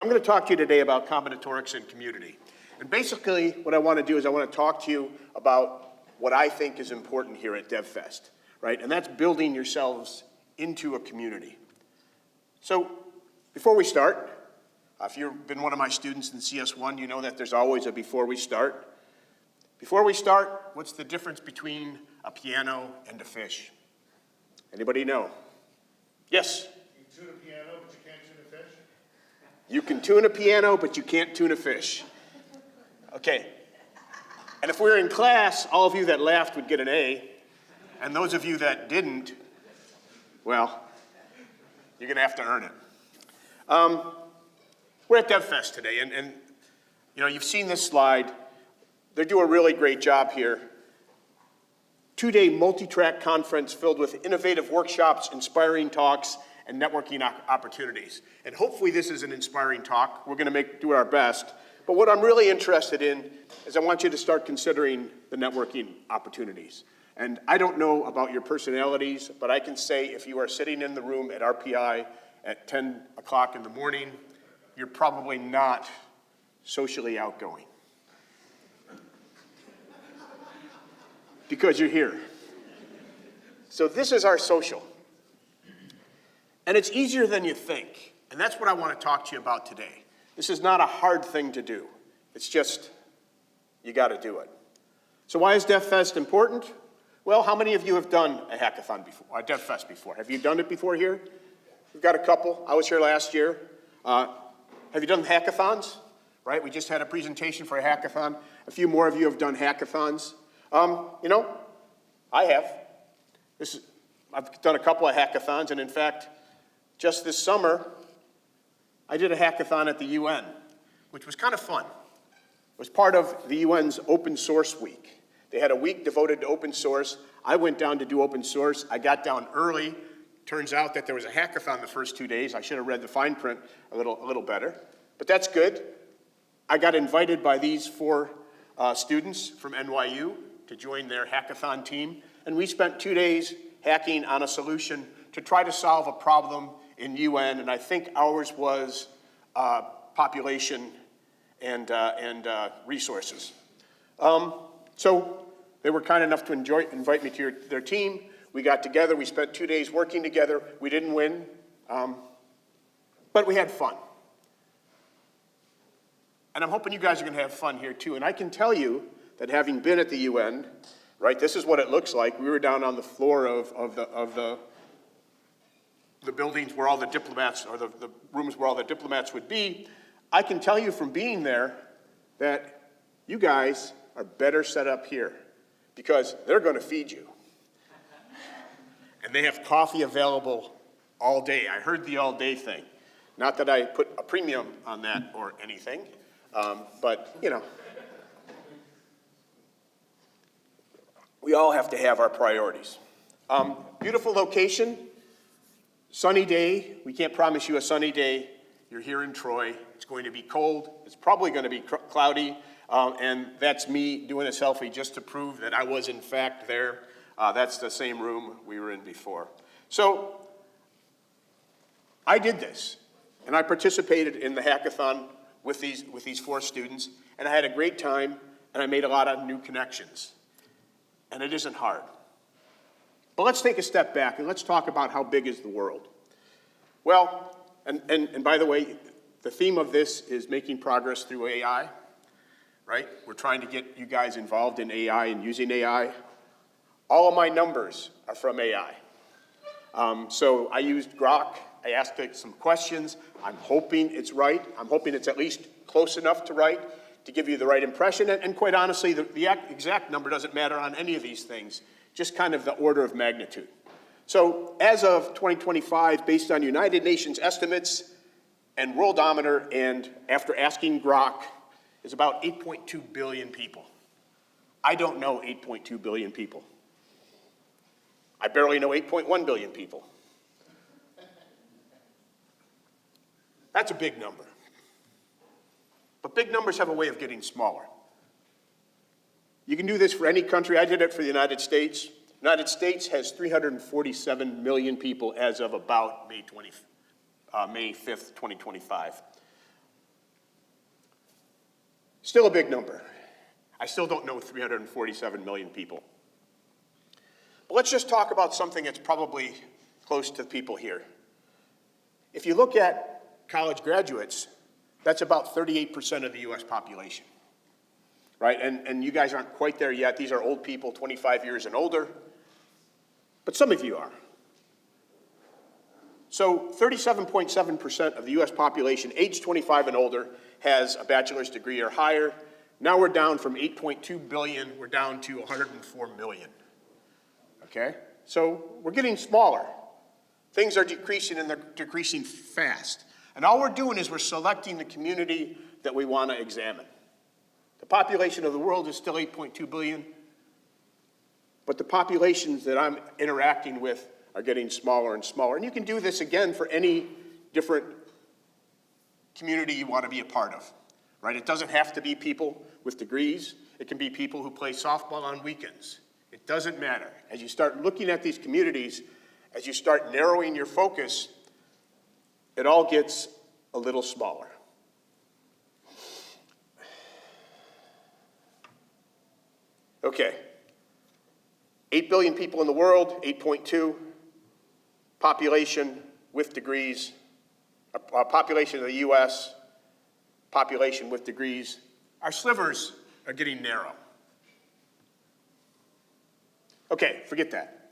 I'm going to talk to you today about combinatorics and community. And basically, what I want to do is I want to talk to you about what I think is important here at DevFest, right? And that's building yourselves into a community. So, before we start, if you've been one of my students in CS1, you know that there's always a before we start. Before we start, what's the difference between a piano and a fish? Anybody know? Yes? You can tune a piano, but you can't tune a fish? You can tune a piano, but you can't tune a fish. Okay. And if we were in class, all of you that laughed would get an A, and those of you that didn't, well, you're going to have to earn it. We're at DevFest today, and you know, you've seen this slide. They do a really great job here. 2-day multi-track conference filled with innovative workshops, inspiring talks, and networking opportunities. And hopefully this is an inspiring talk. We're going to do our best. But what I'm really interested in is I want you to start considering the networking opportunities. And I don't know about your personalities, but I can say if you are sitting in the room at RPI at 10 o'clock in the morning, you're probably not socially outgoing. Because you're here. So this is our social. And it's easier than you think. And that's what I want to talk to you about today. This is not a hard thing to do. It's just, you got to do it. So why is DevFest important? Well, how many of you have done a hackathon before, a DevFest before? Have you done it before here? We've got a couple. I was here last year. Have you done hackathons? Right, we just had a presentation for a hackathon. A few more of you have done hackathons. You know, I have. I've done a couple of hackathons, and in fact, just this summer, I did a hackathon at the UN, which was kind of fun. It was part of the UN's Open Source Week. They had a week devoted to open source. I went down to do open source. I got down early. Turns out that there was a hackathon the first 2 days. I should have read the fine print a little better, but that's good. I got invited by these 4 students from NYU to join their hackathon team, and we spent 2 days hacking on a solution to try to solve a problem in UN, and I think ours was population and resources. So they were kind enough to invite me to their team. We got together, we spent 2 days working together. We didn't win, but we had fun. And I'm hoping you guys are going to have fun here too. And I can tell you that having been at the UN, right, this is what it looks like. We were down on the floor of the buildings where all the diplomats, or the rooms where all the diplomats would be. I can tell you from being there that you guys are better set up here because they're going to feed you. And they have coffee available all day. I heard the all day thing. Not that I put a premium on that or anything, but you know, we all have to have our priorities. Beautiful location, sunny day. We can't promise you a sunny day. You're here in Troy. It's going to be cold. It's probably going to be cloudy. And that's me doing a selfie just to prove that I was in fact there. That's the same room we were in before. So I did this, and I participated in the hackathon with these 4 students, and I had a great time, and I made a lot of new connections. And it isn't hard. But let's take a step back, and let's talk about how big is the world. Well, and by the way, the theme of this is making progress through AI, right? We're trying to get you guys involved in AI and using AI. All of my numbers are from AI. So I used Grok. I asked it some questions. I'm hoping it's right. I'm hoping it's at least close enough to right to give you the right impression. And quite honestly, the exact number doesn't matter on any of these things, just kind of the order of magnitude. So as of 2025, based on United Nations estimates and Worldometer, and after asking Grok, is about 8.2 billion people. I don't know 8.2 billion people. I barely know 8.1 billion people. That's a big number. But big numbers have a way of getting smaller. You can do this for any country. I did it for the United States. The United States has 347 million people as of about May 5th, 2025. Still a big number. I still don't know 347 million people. But let's just talk about something that's probably close to the people here. If you look at college graduates, that's about 38% of the US population, right? And you guys aren't quite there yet. These are old people, 25 years and older, but some of you are. So 37.7% of the US population, age 25 and older, has a bachelor's degree or higher. Now we're down from 8.2 billion, we're down to 104 million. Okay? So we're getting smaller. Things are decreasing, and they're decreasing fast. And all we're doing is we're selecting the community that we want to examine. The population of the world is still 8.2 billion, but the populations that I'm interacting with are getting smaller and smaller. And you can do this again for any different community you want to be a part of, right? It doesn't have to be people with degrees. It can be people who play softball on weekends. It doesn't matter. As you start looking at these communities, as you start narrowing your focus, it all gets a little smaller. Okay. 8 billion people in the world, 8.2. Population with degrees, population of the US, population with degrees. Our slivers are getting narrow. Okay, forget that.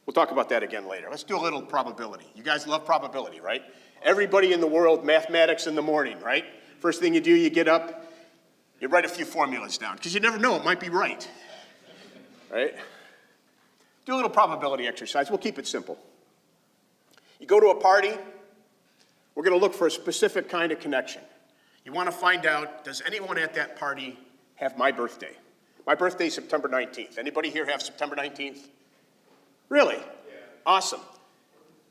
We'll talk about that again later. Let's do a little probability. You guys love probability, right? Everybody in the world, mathematics in the morning, right? First thing you do, you get up, you write a few formulas down, because you never know, it might be right, right? Do a little probability exercise. We'll keep it simple. You go to a party, we're going to look for a specific kind of connection. You want to find out, does anyone at that party have my birthday? My birthday is September 19th. Anybody here have September 19th? Really? Yeah. Awesome.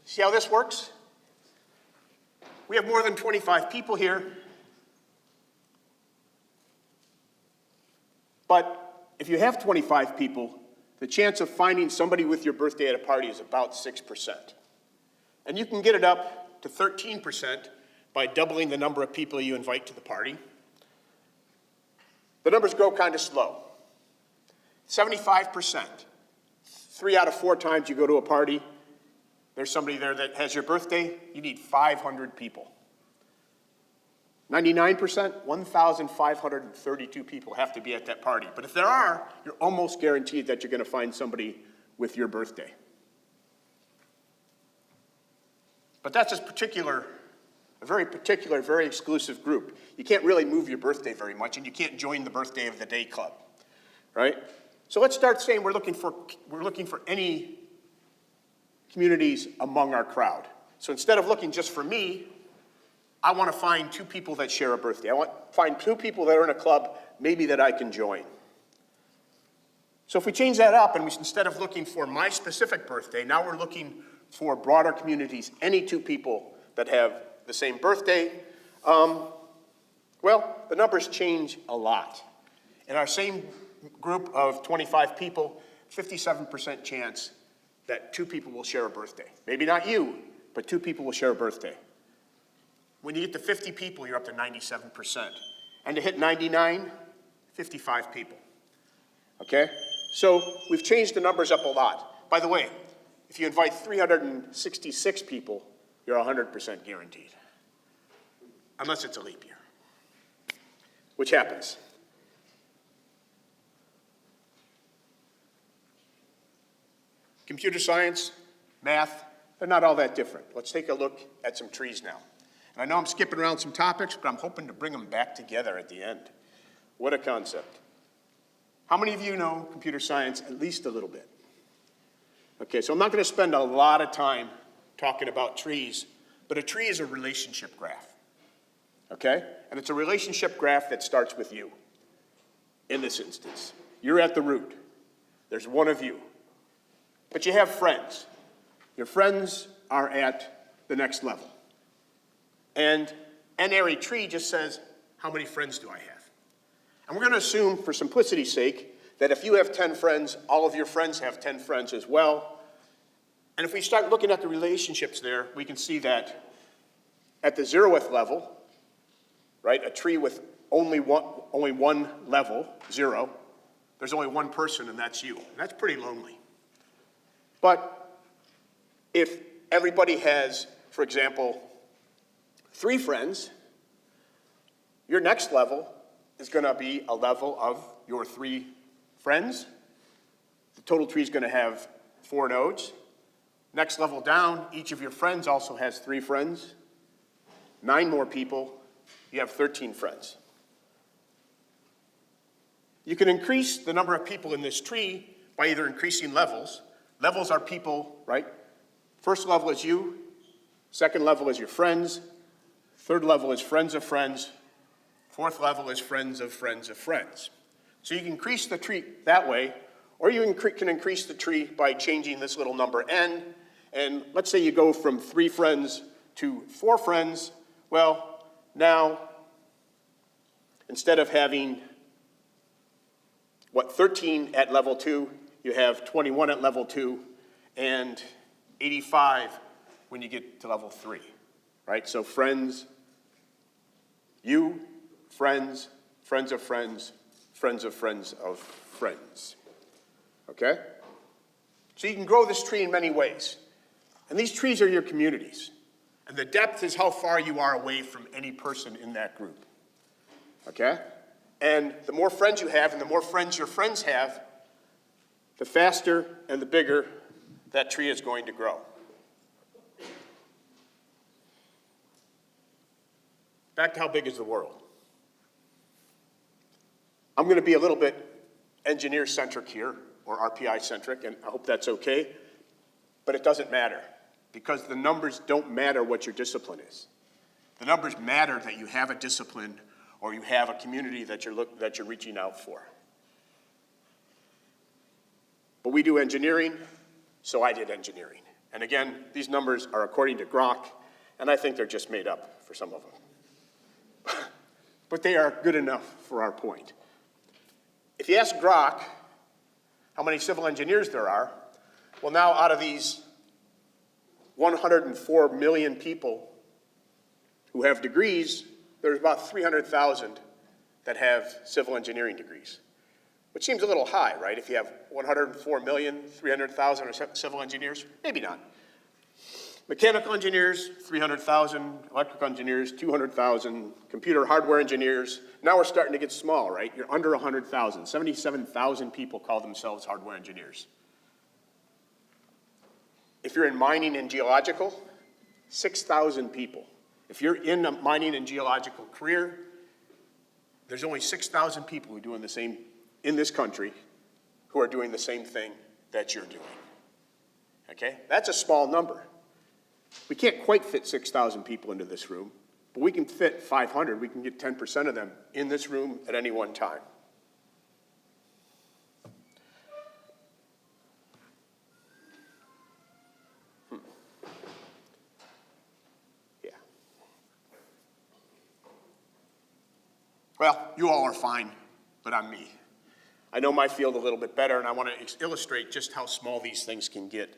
See how this works? We have more than 25 people here. But if you have 25 people, the chance of finding somebody with your birthday at a party is about 6%. And you can get it up to 13% by doubling the number of people you invite to the party. The numbers grow kind of slow. 75%. 3 out of 4 times you go to a party, there's somebody there that has your birthday, you need 500 people. 99%, 1,532 people have to be at that party. But if there are, you're almost guaranteed that you're going to find somebody with your birthday. But that's a very particular, very exclusive group. You can't really move your birthday very much, and you can't join the birthday of the day club, right? So let's start saying we're looking for any communities among our crowd. So instead of looking just for me, I want to find 2 people that share a birthday. I want to find 2 people that are in a club, maybe that I can join. So if we change that up, and instead of looking for my specific birthday, now we're looking for broader communities, any 2 people that have the same birthday, well, the numbers change a lot. In our same group of 25 people, 57% chance that 2 people will share a birthday. Maybe not you, but 2 people will share a birthday. When you get to 50 people, you're up to 97%. And to hit 99, 55 people. Okay? So we've changed the numbers up a lot. By the way, if you invite 366 people, you're 100% guaranteed. Unless it's a leap year, which happens. Computer science, math, they're not all that different. Let's take a look at some trees now. And I know I'm skipping around some topics, but I'm hoping to bring them back together at the end. What a concept. How many of you know computer science at least a little bit? Okay, so I'm not going to spend a lot of time talking about trees, but a tree is a relationship graph. Okay? And it's a relationship graph that starts with you. In this instance, you're at the root. There's one of you. But you have friends. Your friends are at the next level. And n-ary tree just says, how many friends do I have? And we're going to assume, for simplicity's sake, that if you have 10 friends, all of your friends have 10 friends as well. And if we start looking at the relationships there, we can see that at the 0th level, right? A tree with only one level, 0. There's only one person, and that's you. And that's pretty lonely. But if everybody has, for example, 3 friends, your next level is going to be a level of your 3 friends. The total tree is going to have 4 nodes. Next level down, each of your friends also has 3 friends. 9 more people, you have 13 friends. You can increase the number of people in this tree by either increasing levels. Levels are people, right? First level is you. Second level is your friends. Third level is friends of friends. Fourth level is friends of friends of friends. So you can increase the tree that way, or you can increase the tree by changing this little number n. And let's say you go from 3 friends to 4 friends. Well, now, instead of having 13 at level 2, you have 21 at level 2, and 85 when you get to level 3, right? So friends, you, friends, friends of friends, friends of friends of friends, okay? So you can grow this tree in many ways. And these trees are your communities. And the depth is how far you are away from any person in that group, okay? And the more friends you have and the more friends your friends have, the faster and the bigger that tree is going to grow. Back to how big is the world? I'm going to be a little bit engineer-centric here, or RPI-centric, and I hope that's okay, but it doesn't matter, because the numbers don't matter what your discipline is. The numbers matter that you have a discipline or you have a community that you're reaching out for. But we do engineering, so I did engineering. And again, these numbers are according to Grok, and I think they're just made up for some of them. But they are good enough for our point. If you ask Grok how many civil engineers there are, well, now out of these 104 million people who have degrees, there's about 300,000 that have civil engineering degrees, which seems a little high, right? If you have 104 million, 300,000 are civil engineers, maybe not. Mechanical engineers, 300,000, electrical engineers, 200,000, computer hardware engineers. Now we're starting to get small, right? You're under 100,000. 77,000 people call themselves hardware engineers. If you're in mining and geological, 6,000 people. If you're in a mining and geological career, there's only 6,000 people who are doing the same in this country who are doing the same thing that you're doing. Okay? That's a small number. We can't quite fit 6,000 people into this room, but we can fit 500. We can get 10% of them in this room at any one time. Yeah. Well, you all are fine, but I'm me. I know my field a little bit better, and I want to illustrate just how small these things can get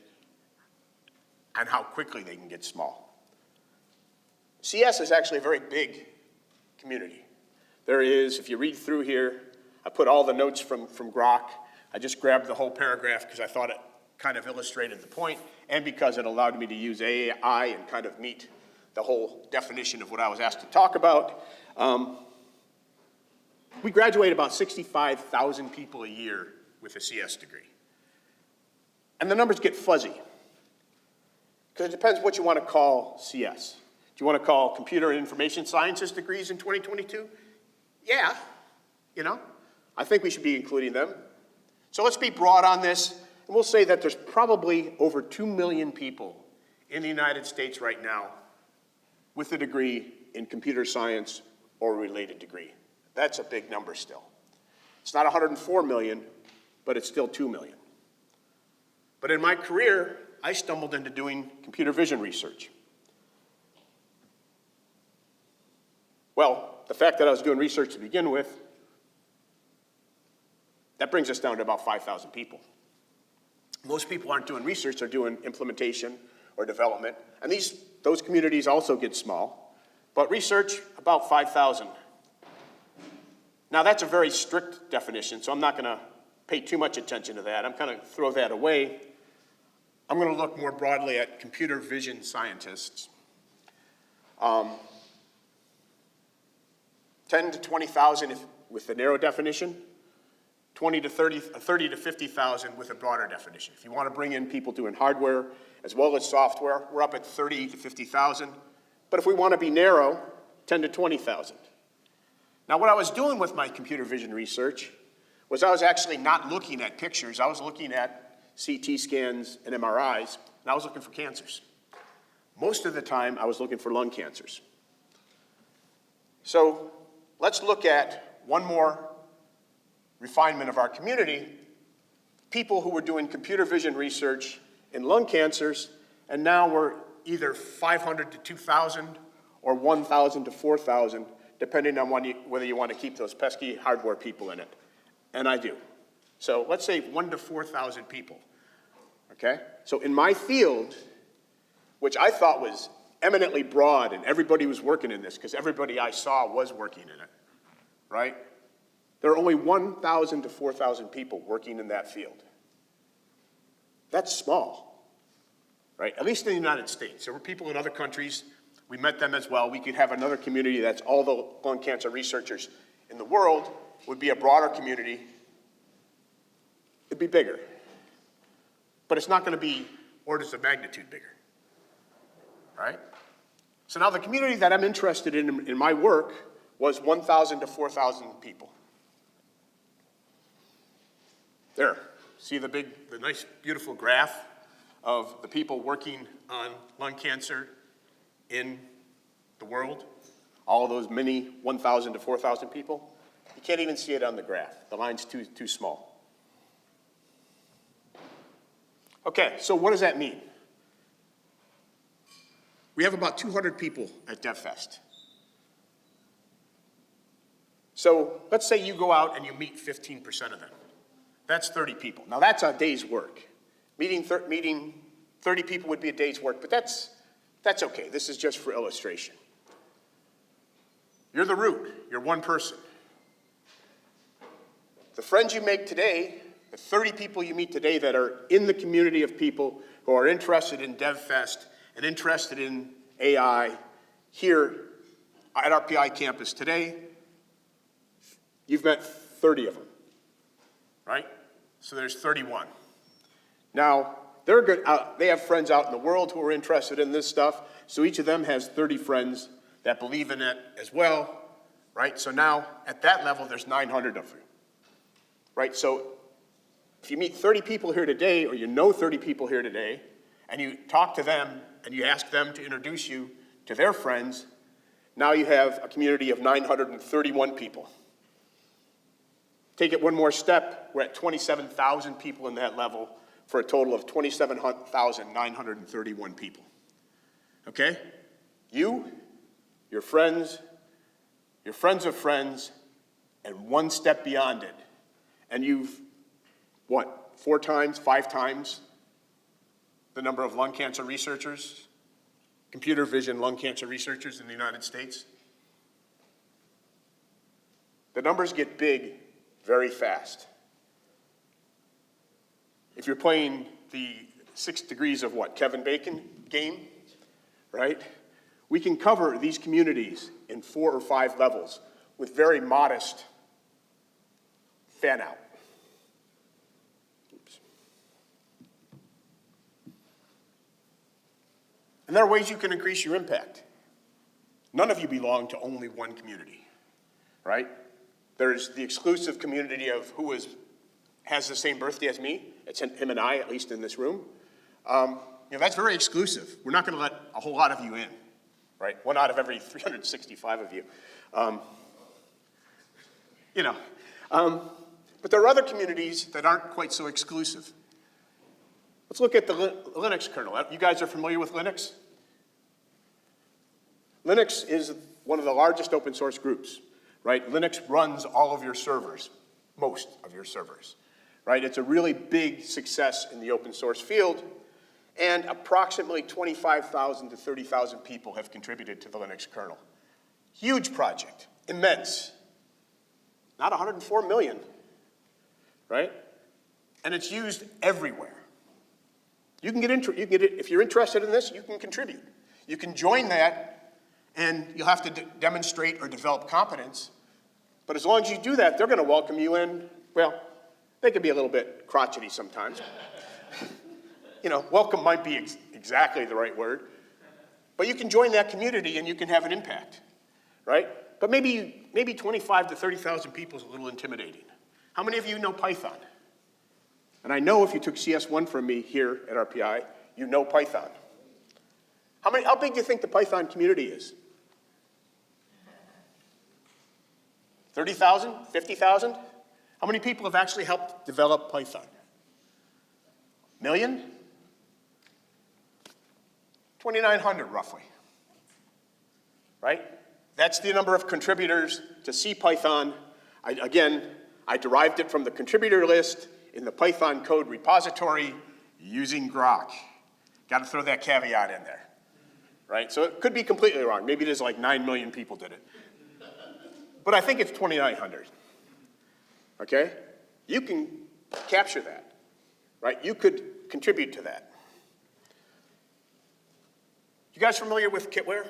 and how quickly they can get small. CS is actually a very big community. There is, if you read through here, I put all the notes from Grok. I just grabbed the whole paragraph because I thought it kind of illustrated the point, and because it allowed me to use AI and kind of meet the whole definition of what I was asked to talk about. We graduate about 65,000 people a year with a CS degree. And the numbers get fuzzy, because it depends what you want to call CS. Do you want to call computer and information sciences degrees in 2022? Yeah, I think we should be including them. So let's be broad on this, and we'll say that there's probably over 2 million people in the United States right now with a degree in computer science or a related degree. That's a big number still. It's not 104 million, but it's still 2 million. But in my career, I stumbled into doing computer vision research. Well, the fact that I was doing research to begin with, that brings us down to about 5,000 people. Most people aren't doing research, they're doing implementation or development. And those communities also get small. But research, about 5,000 Now that's a very strict definition, so I'm not going to pay too much attention to that. I'm kind of throw that away. I'm going to look more broadly at computer vision scientists. 10 to 20,000 with the narrow definition, 30 to 50,000 with a broader definition. If you want to bring in people doing hardware as well as software, we're up at 30 to 50,000. But if we want to be narrow, 10 to 20,000. Now, what I was doing with my computer vision research was I was actually not looking at pictures. I was looking at CT scans and MRIs, and I was looking for cancers. Most of the time, I was looking for lung cancers. So let's look at one more refinement of our community, people who were doing computer vision research in lung cancers, and now we're either 500 to 2,000 or 1,000 to 4,000, depending on whether you want to keep those pesky hardware people in it. And I do. So let's say 1,000 to 4,000 people, okay? So in my field, which I thought was eminently broad and everybody was working in this because everybody I saw was working in it, right? There are only 1,000 to 4,000 people working in that field. That's small, right? At least in the United States. There were people in other countries. We met them as well. We could have another community that's all the lung cancer researchers in the world would be a broader community. It'd be bigger. But it's not going to be orders of magnitude bigger, right? So now the community that I'm interested in my work was 1,000 to 4,000 people. There, see the nice, beautiful graph of the people working on lung cancer in the world? All of those many 1,000 to 4,000 people? You can't even see it on the graph. The line's too small. Okay, so what does that mean? We have about 200 people at DevFest. So let's say you go out and you meet 15% of them. That's 30 people. Now that's a day's work. Meeting 30 people would be a day's work, but that's okay. This is just for illustration. You're the root. You're one person. The friends you make today, the 30 people you meet today that are in the community of people who are interested in DevFest and interested in AI here at our PI campus today, you've met 30 of them, right? So there's 31. Now, they're good. They have friends out in the world who are interested in this stuff, so each of them has 30 friends that believe in it as well, right? So now, at that level, there's 900 of you, right? So if you meet 30 people here today, or you know 30 people here today, and you talk to them, and you ask them to introduce you to their friends, now you have a community of 931 people. Take it one more step, we're at 27,000 people in that level for a total of 27,931 people. Okay? You, your friends of friends, and one step beyond it. And you've, 4 times, 5 times the number of lung cancer researchers, computer vision lung cancer researchers in the United States. The numbers get big very fast. If you're playing the 6 degrees of Kevin Bacon game, right? We can cover these communities in 4 or 5 levels with very modest fan out. Oops. And there are ways you can increase your impact. None of you belong to only one community, right? There's the exclusive community of who has the same birthday as me. It's him and I, at least in this room. That's very exclusive. We're not going to let a whole lot of you in, right? 1 out of every 365 of you. But there are other communities that aren't quite so exclusive. Let's look at the Linux kernel. You guys are familiar with Linux? Linux is one of the largest open source groups, right? Linux runs all of your servers, most of your servers, right? It's a really big success in the open source field, and approximately 25,000 to 30,000 people have contributed to the Linux kernel. Huge project, immense. not 104 million, right? And it's used everywhere. You can get it, if you're interested in this, you can contribute. You can join that, and you'll have to demonstrate or develop competence. But as long as you do that, they're going to welcome you in. Well, they can be a little bit crotchety sometimes. Welcome might be exactly the right word. But you can join that community, and you can have an impact, right? But maybe 25 to 30,000 people is a little intimidating. How many of you know Python? And I know if you took CS1 from me here at RPI, you know Python. How big do you think the Python community is? 30,000? 50,000? How many people have actually helped develop Python? Million? 2,900 roughly, right? That's the number of contributors to CPython. I derived it from the contributor list in the Python code repository using Grok. Got to throw that caveat in there, right? So it could be completely wrong. Maybe it is like 9 million people did it. But I think it's 2,900, okay? You can capture that, right? You could contribute to that. You guys familiar with Kitware?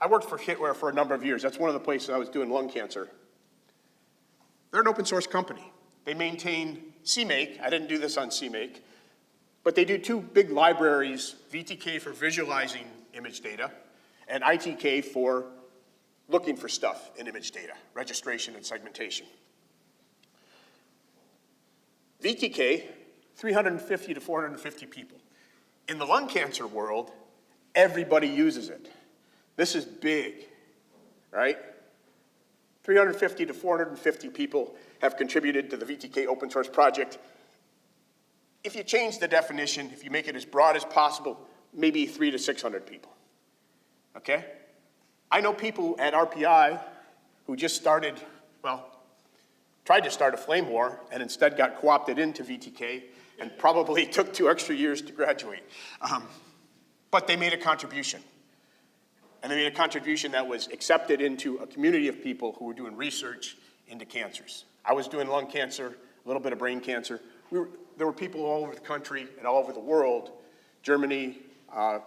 I worked for Kitware for a number of years. That's one of the places I was doing lung cancer. They're an open source company. They maintain CMake. I didn't do this on CMake. But they do two big libraries, VTK for visualizing image data, and ITK for looking for stuff in image data, registration and segmentation. VTK, 350 to 450 people. In the lung cancer world, everybody uses it. This is big, right? 350 to 450 people have contributed to the VTK open source project. If you change the definition, if you make it as broad as possible, maybe 300 to 600 people, okay? I know people at RPI who just tried to start a flame war and instead got co-opted into VTK and probably took 2 extra years to graduate. But they made a contribution. And they made a contribution that was accepted into a community of people who were doing research into cancers. I was doing lung cancer, a little bit of brain cancer. There were people all over the country and all over the world. Germany, I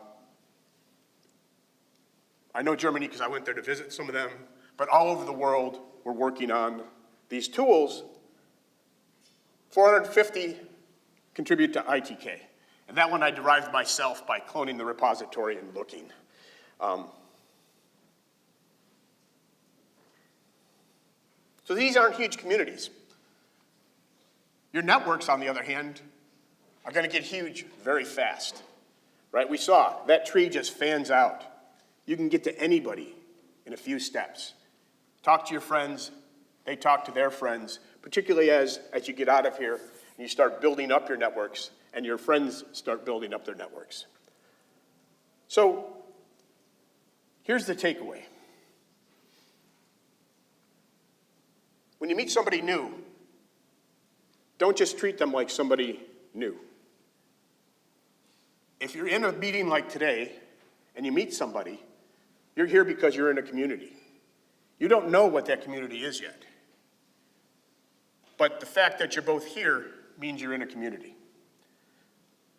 know Germany because I went there to visit some of them, but all over the world were working on these tools. 450 contribute to ITK. And that one I derived myself by cloning the repository and looking. So these aren't huge communities. Your networks, on the other hand, are going to get huge very fast, right? We saw that tree just fans out. You can get to anybody in a few steps. Talk to your friends, they talk to their friends, particularly as you get out of here and you start building up your networks and your friends start building up their networks. So here's the takeaway. When you meet somebody new, don't just treat them like somebody new. If you're in a meeting like today and you meet somebody, you're here because you're in a community. You don't know what that community is yet. But the fact that you're both here means you're in a community.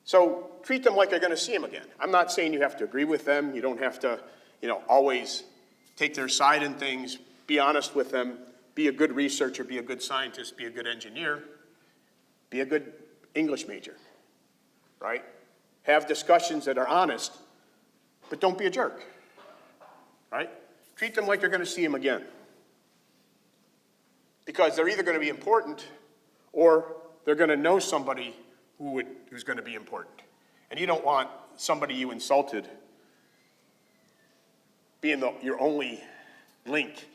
So treat them like you're going to see them again. I'm not saying you have to agree with them. You don't have to, always take their side in things. Be honest with them. Be a good researcher. Be a good scientist. Be a good engineer. Be a good English major, right? Have discussions that are honest, but don't be a jerk, right? Treat them like you're going to see them again. Because they're either going to be important or they're going to know somebody who's going to be important. And you don't want somebody you insulted being your only link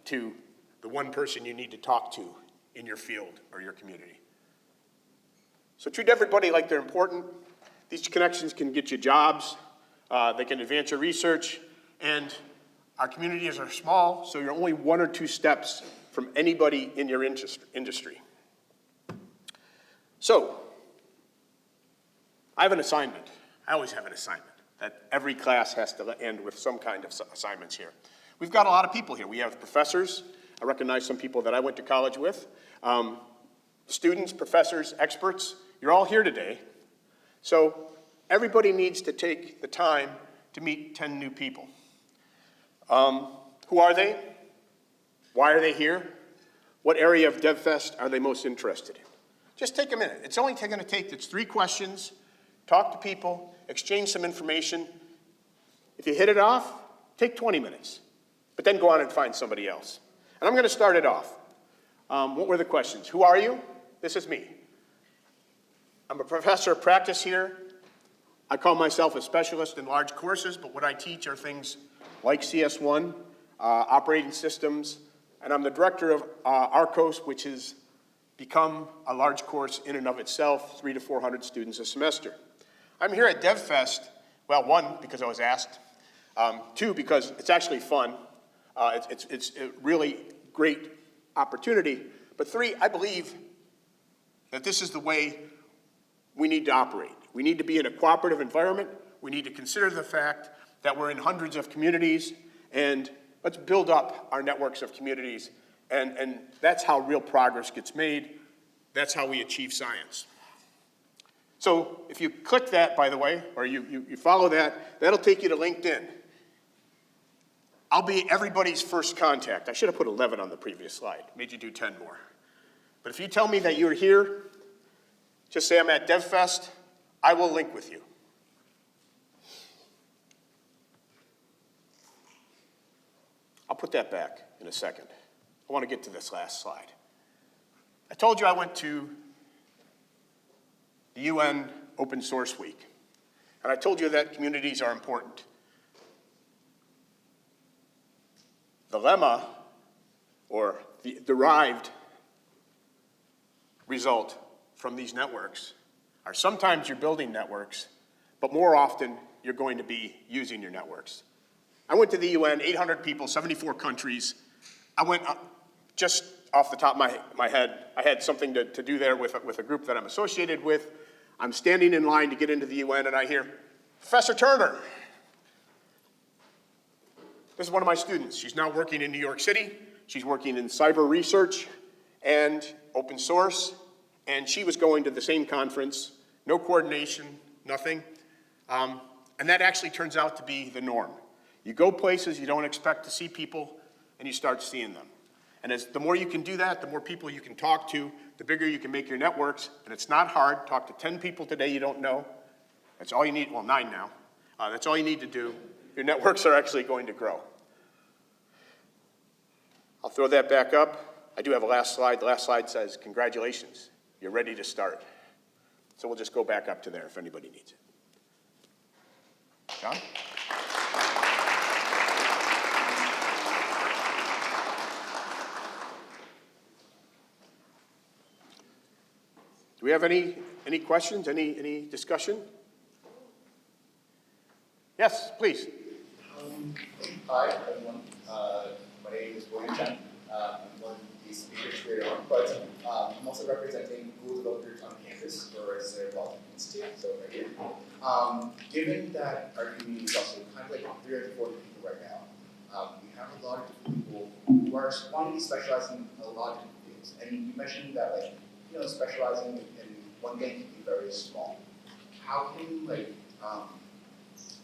to the one person you need to talk to in your field or your community. So treat everybody like they're important. These connections can get you jobs. They can advance your research. And our communities are small, so you're only 1 or 2 steps from anybody in your industry. So, I have an assignment. I always have an assignment that every class has to end with some kind of assignments here. We've got a lot of people here. We have professors. I recognize some people that I went to college with. Students, professors, experts, you're all here today. So everybody needs to take the time to meet 10 new people. Who are they? Why are they here? What area of DevFest are they most interested in? Just take a minute. It's only going to take, it's 3 questions. Talk to people, exchange some information. If you hit it off, take 20 minutes. But then go on and find somebody else. And I'm going to start it off. What were the questions? Who are you? This is me. I'm a professor of practice here. I call myself a specialist in large courses, but what I teach are things like CS1, operating systems, and I'm the director of ARCOS, which has become a large course in and of itself, 300 to 400 students a semester. I'm here at DevFest, well, 1, because I was asked, 2, because it's actually fun. It's a really great opportunity, but 3, I believe that this is the way we need to operate. We need to be in a cooperative environment. We need to consider the fact that we're in hundreds of communities, and let's build up our networks of communities, and that's how real progress gets made. That's how we achieve science. So if you click that, by the way, or you follow that, that'll take you to LinkedIn. I'll be everybody's first contact. I should have put 11 on the previous slide, made you do 10 more. But if you tell me that you're here, just say I'm at DevFest, I will link with you. I'll put that back in a second. I want to get to this last slide. I told you I went to the UN Open Source Week, and I told you that communities are important. The lemma, or the derived result from these networks, are sometimes you're building networks, but more often you're going to be using your networks. I went to the UN, 800 people, 74 countries. I went just off the top of my head. I had something to do there with a group that I'm associated with. I'm standing in line to get into the UN, and I hear, Professor Turner. This is one of my students. She's now working in New York City. She's working in cyber research and open source, and she was going to the same conference. No coordination, nothing. And that actually turns out to be the norm. You go places you don't expect to see people, and you start seeing them. And the more you can do that, the more people you can talk to, the bigger you can make your networks. And it's not hard. Talk to 10 people today you don't know. That's all you need. Well, 9 now. That's all you need to do. Your networks are actually going to grow. I'll throw that back up. I do have a last slide. The last slide says, congratulations. You're ready to start. So we'll just go back up to there if anybody needs it. John? Do we have any questions, any discussion? Yes, please. Hi, everyone. My name is William Chen. I'm one of the speakers here, but I'm also representing Google developers on campus for Center Boston Institute, so right here. Given that our community is also kind of like 340 people right now, we have a lot of people who are wanting to specialize in a lot of different fields. And you mentioned that, like, you know, specializing in one thing can be very small. How can, like,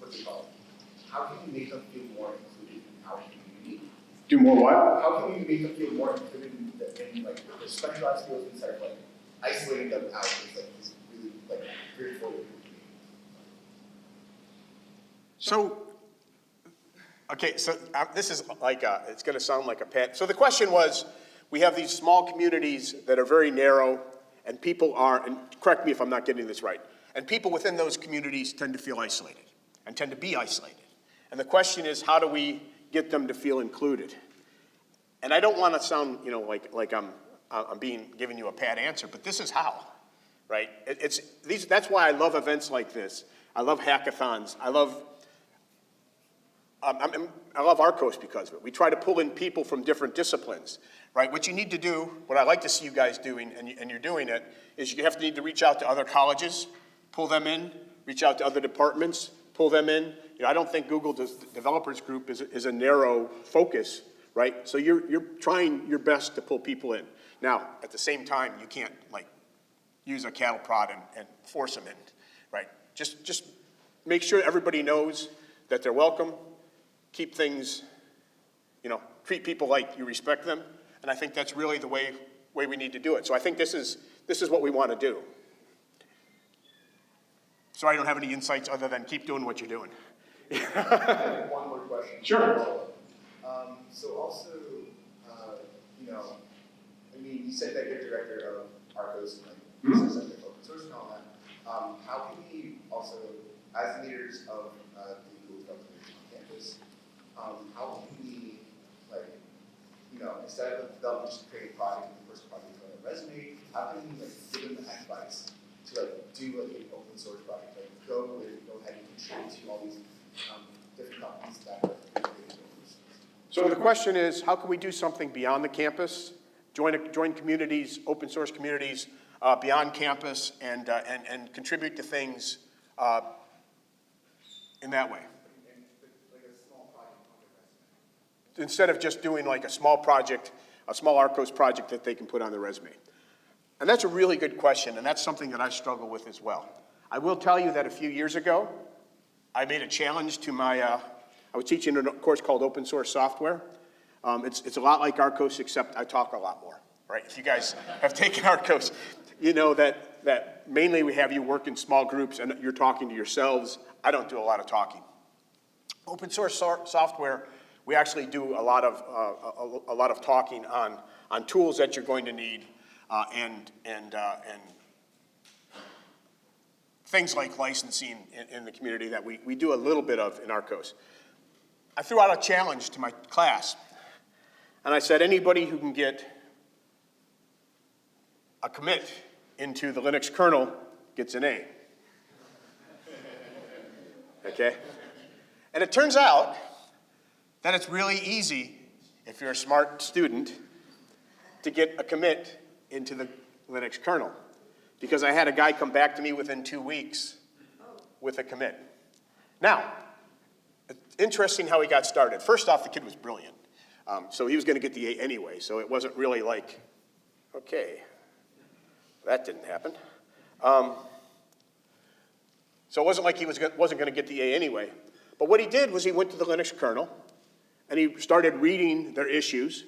what's it called? How can we make them feel more included in our community? Do more what? How can we make them feel more included in like the specialized fields instead of like isolating them out as like this really like fearful community? So, okay, so this is like it's going to sound like a pet. So the question was, we have these small communities that are very narrow, and people are, and correct me if I'm not getting this right, and people within those communities tend to feel isolated and tend to be isolated. And the question is, how do we get them to feel included? And I don't want to sound, you know, like I'm giving you a pat answer, but this is how, right? That's why I love events like this. I love hackathons. I love ARCOS because of it. We try to pull in people from different disciplines, right? What you need to do, what I like to see you guys doing, and you're doing it, is you need to reach out to other colleges, pull them in, reach out to other departments, pull them in. You know, I don't think Google Developers Group is a narrow focus right? So you're trying your best to pull people in. Now, at the same time, you can't like use a cattle prod and force them in, right? Just make sure everybody knows that they're welcome, keep things, treat people like you respect them, and I think that's really the way we need to do it. So I think this is what we want to do. So I don't have any insights other than keep doing what you're doing. I have one more question. Sure. So also, you said that you're director of Arcos and open source and all that. How can we also, as leaders of the Google development on campus, how can we, instead of developing just create a project and the first project on a resume, how can we give them advice to do an open source project, go ahead and contribute to all these different companies that are creating open source. So the question is, how can we do something beyond the campus? Join communities, open source communities beyond campus, and contribute to things in that way. Like a small project on the resume. Instead of just doing like a small project, a small Arcos project that they can put on their resume. And that's a really good question, and that's something that I struggle with as well. I will tell you that a few years ago, I made a challenge to I was teaching a course called Open Source Software. It's a lot like Arcos, except I talk a lot more, right? If you guys have taken Arcos, you know that mainly we have you work in small groups and you're talking to yourselves. I don't do a lot of talking. Open source software, we actually do a lot of talking on tools that you're going to need and things like licensing in the community that we do a little bit of in Arcos. I threw out a challenge to my class, and I said anybody who can get a commit into the Linux kernel gets an A. Okay? And it turns out that it's really easy, if you're a smart student, to get a commit into the Linux kernel. Because I had a guy come back to me within 2 weeks with a commit. Now, it's interesting how he got started. First off, the kid was brilliant. So he was going to get the A anyway, so it wasn't really like, okay, that didn't happen. So it wasn't like he wasn't going to get the A anyway. But what he did was he went to the Linux kernel, and he started reading their issues,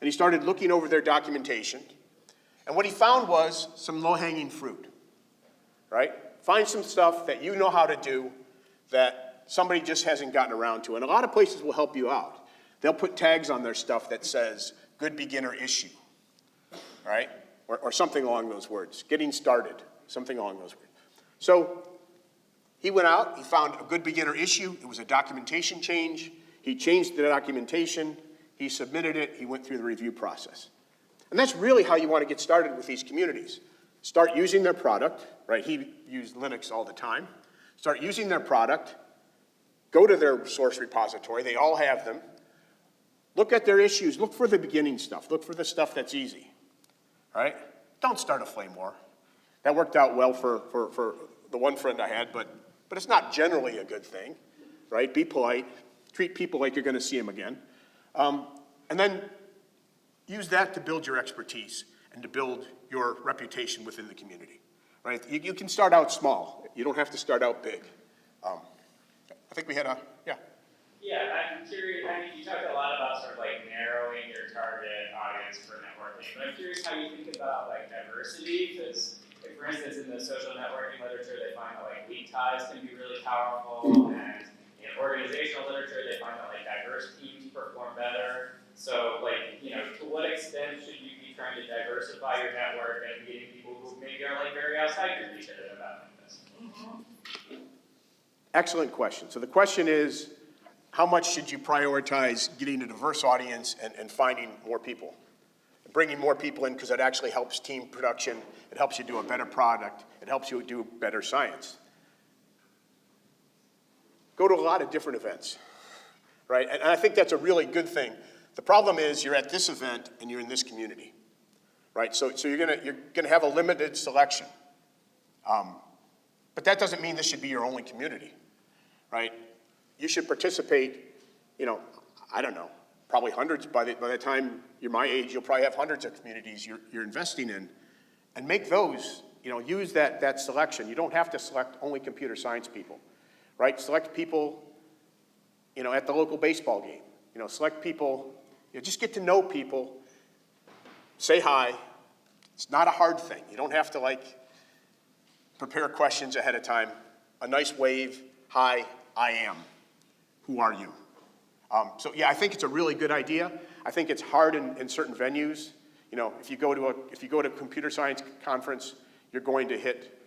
and he started looking over their documentation. And what he found was some low-hanging fruit, right? Find some stuff that you know how to do that somebody just hasn't gotten around to. And a lot of places will help you out. They'll put tags on their stuff that says, good beginner issue, right? Or something along those words. Getting started, something along those words. So he went out, he found a good beginner issue. It was a documentation change. He changed the documentation. He submitted it. He went through the review process. And that's really how you want to get started with these communities. Start using their product, right? He used Linux all the time. Start using their product. Go to their source repository. They all have them. Look at their issues. Look for the beginning stuff. Look for the stuff that's easy, right? Don't start a flame war. That worked out well for the one friend I had, but it's not generally a good thing, right? Be polite. Treat people like you're going to see them again. And then use that to build your expertise and to build your reputation within the community, right? You can start out small. You don't have to start out big. I think we had yeah. Yeah, I'm curious, you talked a lot about sort of like narrowing your target audience for networking, but I'm curious how you think about like diversity, because like, for instance, in the social networking literature, they find that like weak ties can be really powerful, and in organizational literature, they find that like diverse teams perform better. So like, to what extent should you be trying to diversify your network and meeting people who maybe are like very outside your reach at an event like this? Excellent question. So the question is, how much should you prioritize getting a diverse audience and finding more people? Bringing more people in, because it actually helps team production. It helps you do a better product. It helps you do better science. Go to a lot of different events, right? And I think that's a really good thing. The problem is you're at this event and you're in this community, right? So you're gonna have a limited selection. But that doesn't mean this should be your only community, right? You should participate, I don't know, probably hundreds, by the time you're my age, you'll probably have hundreds of communities you're investing in. And make those, use that selection. You don't have to select only computer science people, right? Select people, at the local baseball game. Select people, just get to know people, say hi. It's not a hard thing. You don't have to prepare questions ahead of time. A nice wave, hi, I am. Who are you? So yeah, I think it's a really good idea. I think it's hard in certain venues. If you go to a computer science conference, you're going to hit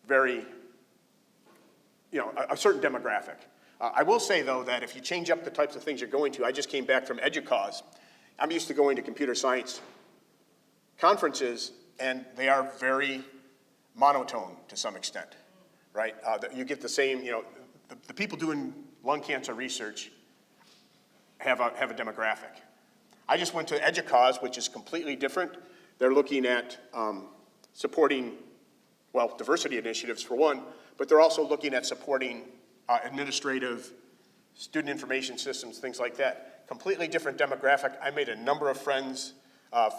very, a certain demographic. I will say though that if you change up the types of things you're going to, I just came back from EDUCAUSE. I'm used to going to computer science conferences, and they are very monotone to some extent, right? You get the same, the people doing lung cancer research have a demographic. I just went to EDUCAUSE, which is completely different. They're looking at supporting, diversity initiatives for one, but they're also looking at supporting administrative, student information systems, things like that. Completely different demographic. I made a number of friends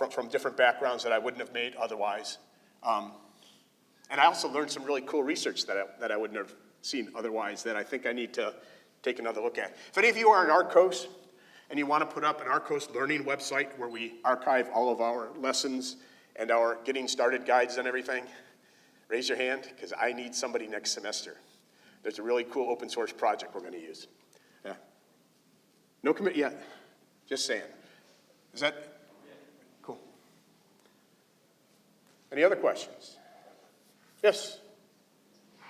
from different backgrounds that I wouldn't have made otherwise. And I also learned some really cool research that I wouldn't have seen otherwise that I think I need to take another look at. If any of you are on Arcos and you want to put up an Arcos learning website where we archive all of our lessons and our getting started guides and everything, raise your hand, because I need somebody next semester. There's a really cool open source project we're going to use. Yeah. No commit yet. Just saying. Is that cool? Any other questions? Yes.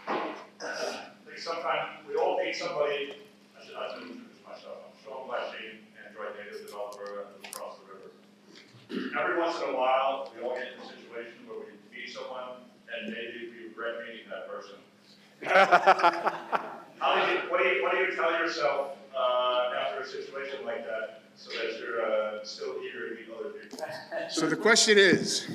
I think sometimes we all meet somebody. I should introduce myself. I'm Sean Blatching, Android native developer across the river. Every once in a while, we all get in a situation where we meet someone and maybe we regret meeting that person. What do you tell yourself after a situation like that so that you're still eager to meet other people? So the question is,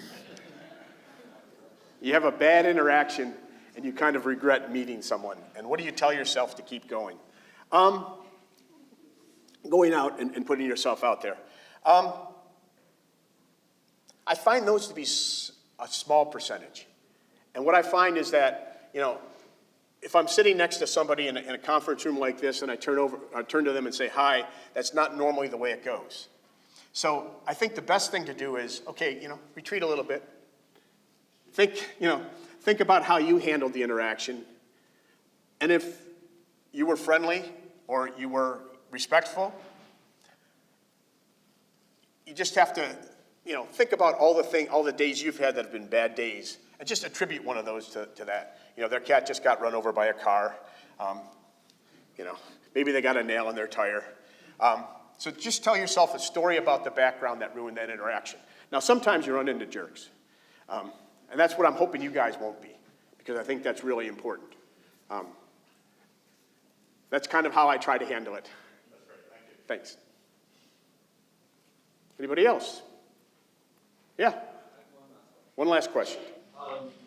you have a bad interaction and you kind of regret meeting someone. And what do you tell yourself to keep going? Going out and putting yourself out there. I find those to be a small percentage. And what I find is that, if I'm sitting next to somebody in a conference room like this and I turn to them and say hi, that's not normally the way it goes. So I think the best thing to do is, okay, retreat a little bit. Think about how you handled the interaction. And if you were friendly or you were respectful, you just have to, think about all the days you've had that have been bad days, and just attribute one of those to that. Their cat just got run over by a car. Maybe they got a nail in their tire. So just tell yourself a story about the background that ruined that interaction. Now, sometimes you run into jerks. And that's what I'm hoping you guys won't be, because I think that's really important. That's kind of how I try to handle it. That's great, thank you. Thanks. Anybody else? Yeah. One last question.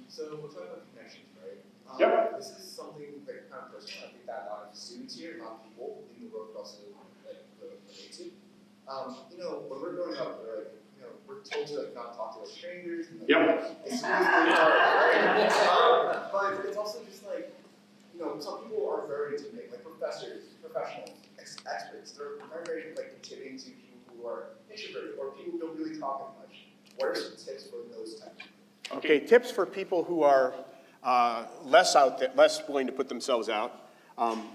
So we're talking about connections, right? Yep. This is something that kind of personal. I think that a lot of students here, not people in the world, but also relate to. When we're growing up, we're told to not talk to strangers. And, Yep. It's really hard, right? But it's also just some people are very intimidating, like professors, professionals, experts. They're very intimidating to people who are introverted or people who don't really talk as much. What are some tips for those types? Okay, tips for people who are less willing to put themselves out,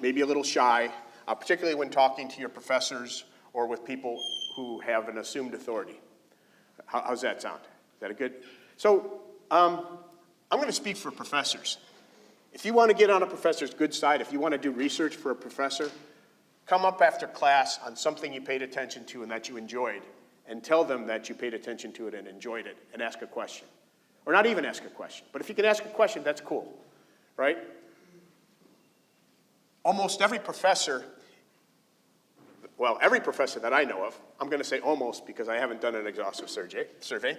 maybe a little shy, particularly when talking to your professors or with people who have an assumed authority. How's that sound? Is that a good? So I'm going to speak for professors. If you want to get on a professor's good side, if you want to do research for a professor, come up after class on something you paid attention to and that you enjoyed, and tell them that you paid attention to it and enjoyed it, and ask a question. Or not even ask a question, but if you can ask a question, that's cool, right? Almost every professor, every professor that I know of, I'm going to say almost because I haven't done an exhaustive survey,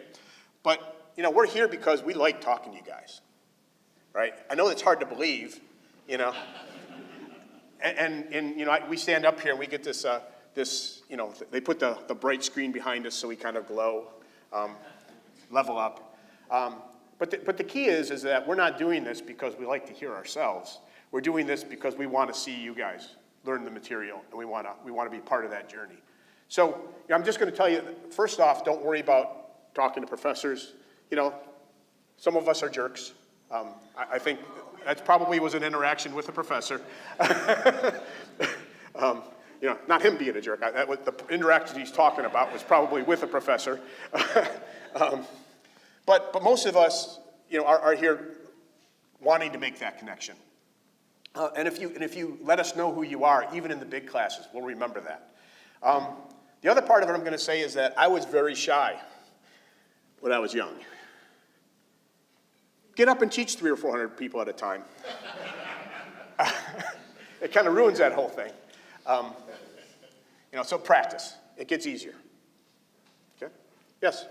but we're here because we like talking to you guys, right? I know it's hard to believe, and we stand up here and we get this this, they put the bright screen behind us so we kind of glow, level up. But the key is that we're not doing this because we like to hear ourselves. We're doing this because we want to see you guys learn the material, and we want to be part of that journey. So I'm just going to tell you, first off, don't worry about talking to professors. Some of us are jerks. I think that probably was an interaction with a professor. Not him being a jerk. The interaction he's talking about was probably with a professor. But most of us, are here wanting to make that connection. And if you let us know who you are, even in the big classes, we'll remember that. The other part of it I'm going to say is that I was very shy when I was young. Get up and teach 300 or 400 people at a time. It kind of ruins that whole thing. So practice. It gets easier. Okay? Yes?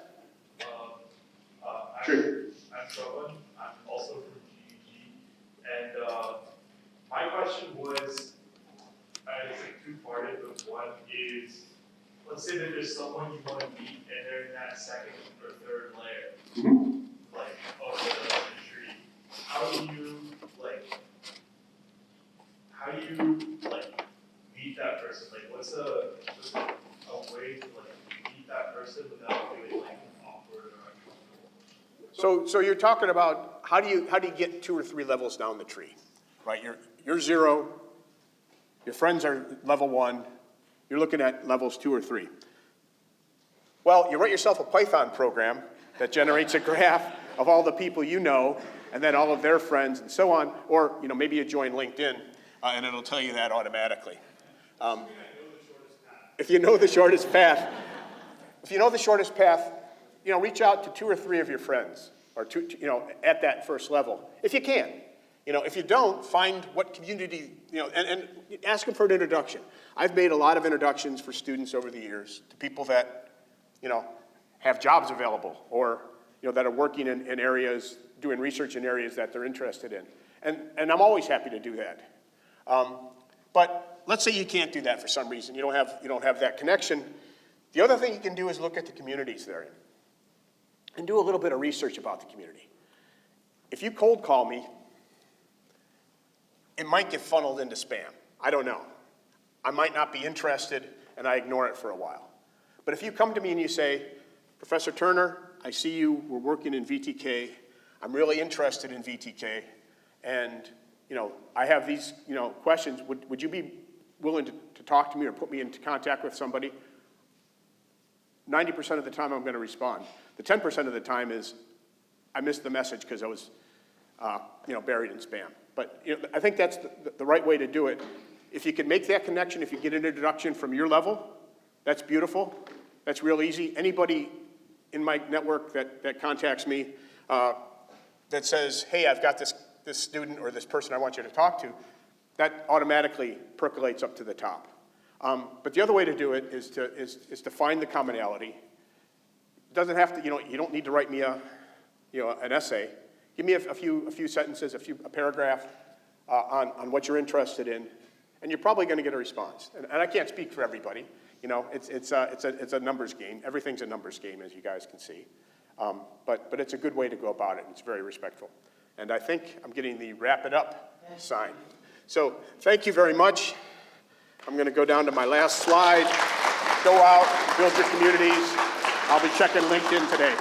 I'm Troy'25. I'm also from GEG. And my question was, it's two-parted, but one is, let's say that there's someone you want to meet and they're in that second or third layer, like, of the tree. How do you meet that person? Like, what's a way to, meet that person without feeling, awkward or uncomfortable? So you're talking about how do you get 2 or 3 levels down the tree, right? You're 0, your friends are level 1, you're looking at levels 2 or 3. Well, you write yourself a Python program that generates a graph of all the people you know, and then all of their friends and so on, or maybe you join LinkedIn, and it'll tell you that automatically. If you know the shortest path, reach out to 2 or 3 of your friends, or at that first level, if you can. If you don't, find what community, and ask them for an introduction. I've made a lot of introductions for students over the years to people that, have jobs available, or, that are working in areas, doing research in areas that they're interested in. And I'm always happy to do that. But let's say you can't do that for some reason. You don't have that connection. The other thing you can do is look at the communities they're in and do a little bit of research about the community. If you cold call me, it might get funneled into spam. I don't know. I might not be interested, and I ignore it for a while. But if you come to me and you say, Professor Turner, I see you, we're working in VTK, I'm really interested in VTK, and I have these questions, would you be willing to talk to me or put me into contact with somebody? 90% of the time I'm going to respond. The 10% of the time is I missed the message because I was buried in spam. But I think that's the right way to do it. If you can make that connection, if you get an introduction from your level, that's beautiful. That's real easy. Anybody in my network that contacts me that says, hey, I've got this student or this person I want you to talk to, that automatically percolates up to the top. But the other way to do it is to find the commonality. It doesn't have to, you don't need to write me an essay. Give me a few sentences, a paragraph on what you're interested in, and you're probably going to get a response. And I can't speak for everybody. It's a numbers game. Everything's a numbers game, as you guys can see. But it's a good way to go about it, and it's very respectful. And I think I'm getting the wrap it up sign. So thank you very much. I'm going to go down to my last slide. Go out, build your communities. I'll be checking LinkedIn today.